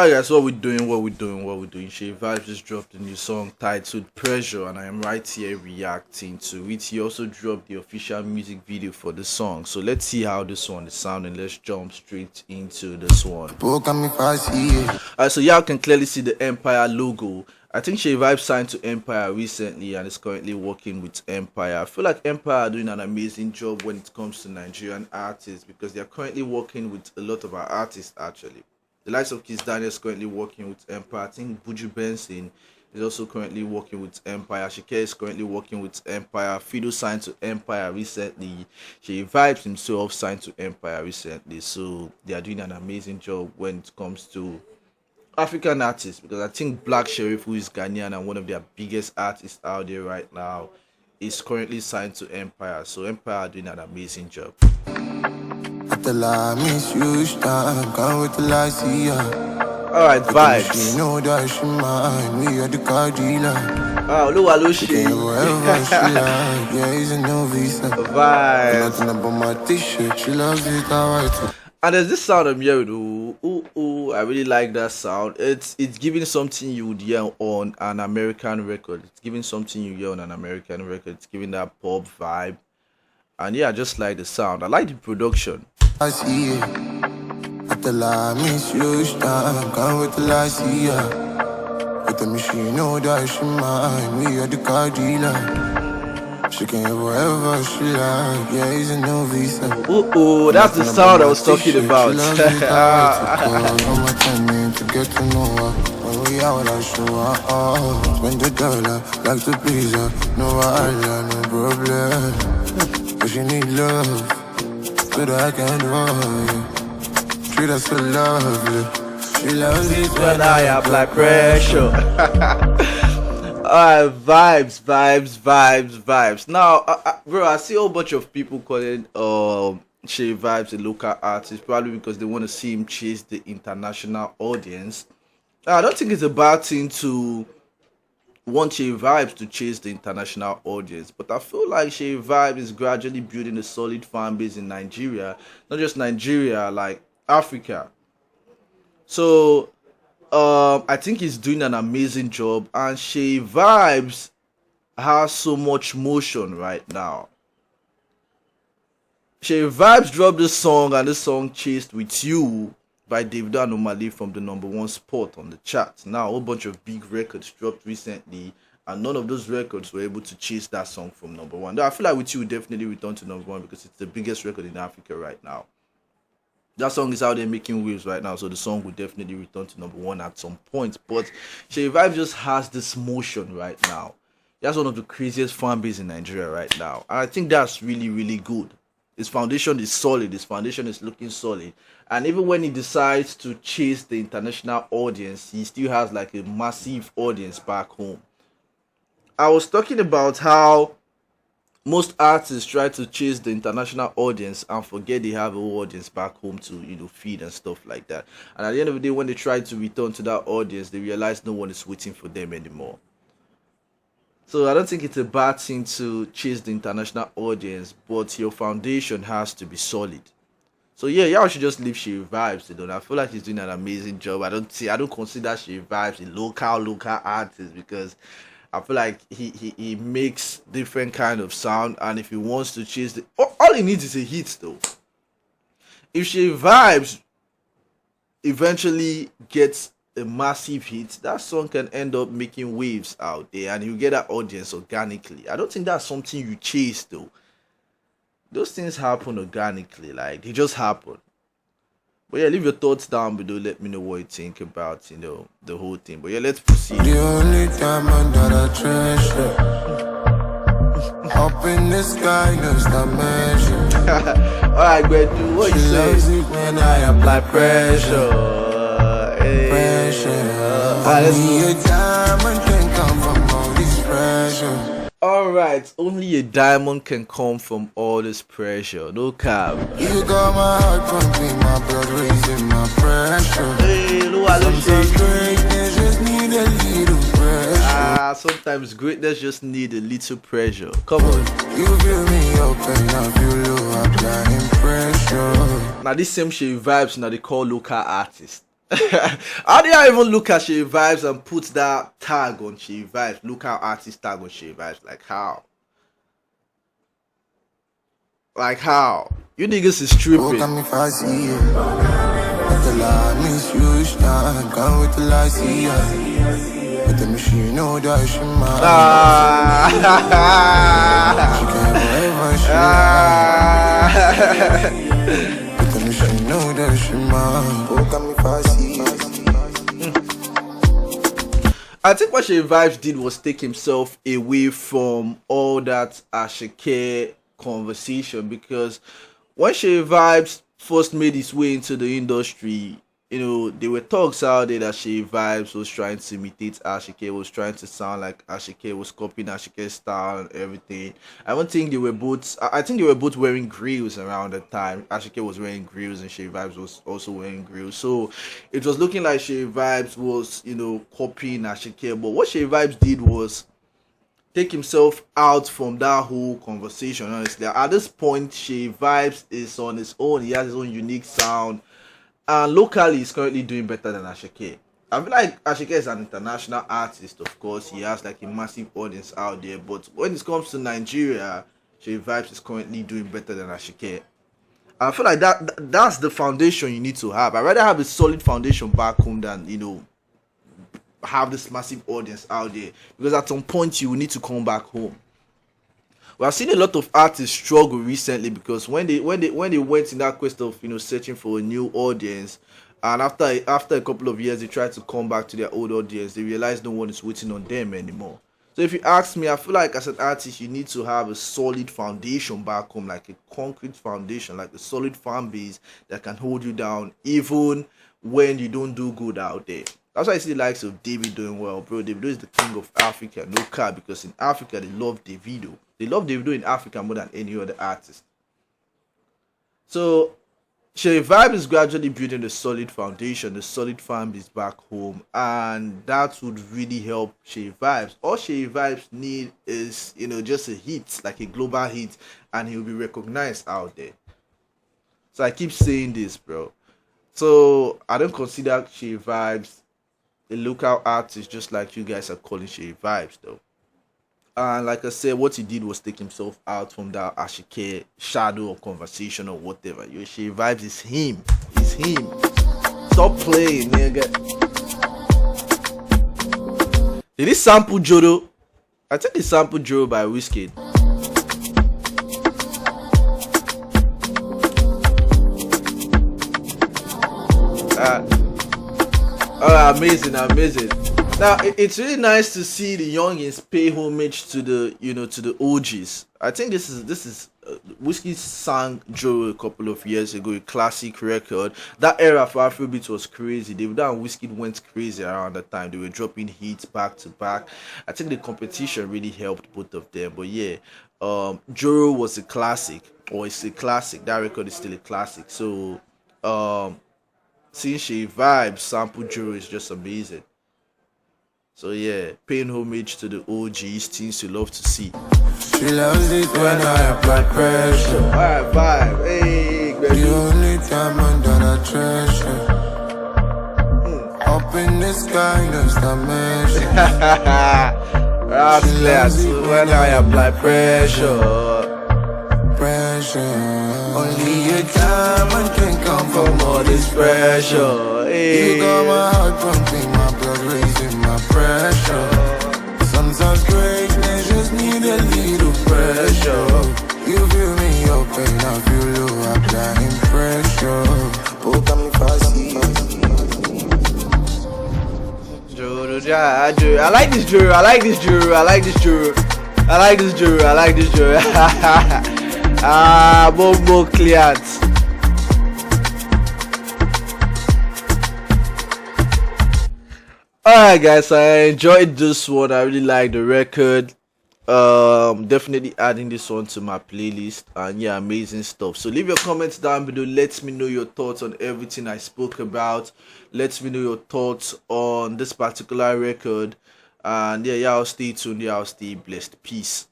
Alright guys, what we're doing. Seyi Vibez just dropped a new song titled Pressure, and I am right here reacting to it. He also dropped the official music video for the song. So let's see how this one is sounding. Let's jump straight into this one. Alright, so y'all can clearly see the Empire logo. I think Seyi Vibez signed to Empire recently and is currently working with Empire. I feel like Empire are doing an amazing job when it comes to Nigerian artists because they are currently working with a lot of our artists actually. The likes of Kiss Daniel is currently working with Empire. I think Buju Benson is also currently working with Empire. Asake is currently working with Empire. Fido signed to Empire recently. Seyi Vibez himself signed to Empire recently. So they are doing an amazing job when it comes to African artists, because I think Black Sherif, who is Ghanaian and one of their biggest artists out there right now, is currently signed to Empire. So Empire are doing an amazing job. Alright, vibes. Vibes. And there's this sound I'm hearing. Ooh, I really like that sound. It's giving something you would hear on an American record. It's giving something you hear on an American record. It's giving that pop vibe. And yeah, I just like the sound. I like the production. I see it. At the lie, miss you, stand. Come with the lie, see ya. With the machine, know that she mine. We are the car dealer. She can have whatever she like. Yeah, he's a no visa. Ooh, that's the sound I was talking about. To get to know her. When we out, I show her. Spend the dollar, like to please her. No island, no problem. But she need love. So that I can love you. Treat her so lovely. She loves it when I apply pressure. Alright, vibes. Now, bro, I see a whole bunch of people calling Seyi Vibez a local artist, probably because they want to see him chase the international audience. I don't think it's a bad thing to want Seyi Vibez to chase the international audience, but I feel like Seyi Vibez is gradually building a solid fan base in Nigeria, not just Nigeria, like Africa. So I think he's doing an amazing job, and Seyi Vibez has so much motion right now. Seyi Vibez dropped this song, and this song Chased With You by Davido and Omale from the #1 spot on the chart. Now, a whole bunch of big records dropped recently, and none of those records were able to chase that song from #1. Though I feel like With You will definitely return to #1 because it's the biggest record in Africa right now. That song is out there making waves right now, so the song will definitely return to #1 at some point. But Seyi Vibez just has this motion right now. That's one of the craziest fan base in Nigeria right now, and I think that's really, really good. His foundation is solid. His foundation is looking solid. And even when he decides to chase the international audience, he still has like a massive audience back home. I was talking about how most artists try to chase the international audience and forget they have a whole audience back home to, feed and stuff like that. And at the end of the day, when they try to return to that audience, they realize no one is waiting for them anymore. So I don't think it's a bad thing to chase the international audience, but your foundation has to be solid. So yeah, y'all should just leave Seyi Vibez alone. I feel like he's doing an amazing job. I don't consider Seyi Vibez a local artist because I feel like he makes different kind of sound, and if he wants to chase all he needs is a hit though. If Seyi Vibez eventually gets a massive hit, that song can end up making waves out there and you get that audience organically. I don't think that's something you chase though. Those things happen organically, like they just happen. But yeah, leave your thoughts down below. Let me know what you think about the whole thing. But yeah, let's proceed. The only diamond that I treasure up in the sky, knows the measure. Alright, but do what you say. When I apply pressure. Only a diamond can come from all this pressure. Alright, only a diamond can come from all this pressure. No cap. You got my heart pumping, my blood raising my pressure. Hey, sometimes greatness just need a little pressure. Sometimes greatness just need a little pressure. Come on. You feel me up and I feel low, applying pressure. Now this same Seyi Vibez now they call local artists. How do I even look at Seyi Vibez and put that tag on Seyi Vibez? Look how artist tag on Seyi Vibez. Like how? Like how? You niggas is tripping. I think what Seyi Vibez did was take himself away from all that Asake conversation, because when Seyi Vibez first made his way into the industry, you know, there were talks out there that Seyi Vibez was trying to imitate Asake, was trying to sound like Asake, was copying Ashake's style and everything. I don't think they were both. I think they were both wearing grills around the time. Asake was wearing grills and Seyi Vibez was also wearing grills. So it was looking like Seyi Vibez was, you know, copying Asake. But what Seyi Vibez did was take himself out from that whole conversation. Honestly, at this point, Seyi Vibez is on his own. He has his own unique sound. And locally, he's currently doing better than Asake. I feel like Asake is an international artist, of course. He has like a massive audience out there. But when it comes to Nigeria, Seyi Vibez is currently doing better than Asake. I feel like that's the foundation you need to have. I'd rather have a solid foundation back home than, you know, have this massive audience out there. Because at some point, you will need to come back home. We have seen a lot of artists struggle recently because when they went in that quest of, you know, searching for a new audience, and after a couple of years they tried to come back to their old audience, they realized no one is waiting on them anymore. So if you ask me, I feel like as an artist you need to have a solid foundation back home, like a concrete foundation, like a solid fan base that can hold you down even when you don't do good out there. That's why I see the likes of David doing well, bro. Davido is the king of Africa, no cap, because in Africa they love Davido. They love Davido in Africa more than any other artist. So Seyi Vibez is gradually building a solid foundation, a solid fan base back home, and that would really help Seyi Vibez. All Seyi Vibez need is, you know, just a hit, like a global hit, and he'll be recognized out there. So I keep saying this, bro. So I don't consider Seyi Vibez a local artist, just like you guys are calling Seyi Vibez, though. And like I said, what he did was take himself out from that Asake shadow or conversation or whatever. Yo, Seyi Vibez is him. It's him. Stop playing, nigga. Did he sample Jodo? I think he sampled Jodo by Wizkid. Amazing. Now it's really nice to see the youngins pay homage to the, you know, to the OGs. I think this is Wizkid sang Joe a couple of years ago, a classic record. That era for Afrobeat was crazy. Davido and Wizkid went crazy around that time. They were dropping hits back to back. I think the competition really helped both of them. But yeah, Joe was a classic, or it's a classic. That record is still a classic. So seeing Seyi Vibez sample Joe is just amazing. So yeah, paying homage to the OGs, things you love to see. She loves it when I apply pressure. Alright, vibe, hey, baby. The only time under the treasure. Up in the sky, there's dimension. That's when I apply pressure. Only a diamond can come from all this pressure. Hey. You got my heart pumping, my blood raising my pressure. Sometimes greatness just need a little pressure. You feel me open, I feel low, applying pressure. Oh, come me fast. I like this Drew. Bobo cleared. Alright guys, I enjoyed this one. I really like the record. Definitely adding this one to my playlist, and yeah, amazing stuff. So leave your comments down below. Let me know your thoughts on everything I spoke about. Let me know your thoughts on this particular record, and yeah, y'all stay tuned, y'all stay blessed. Peace.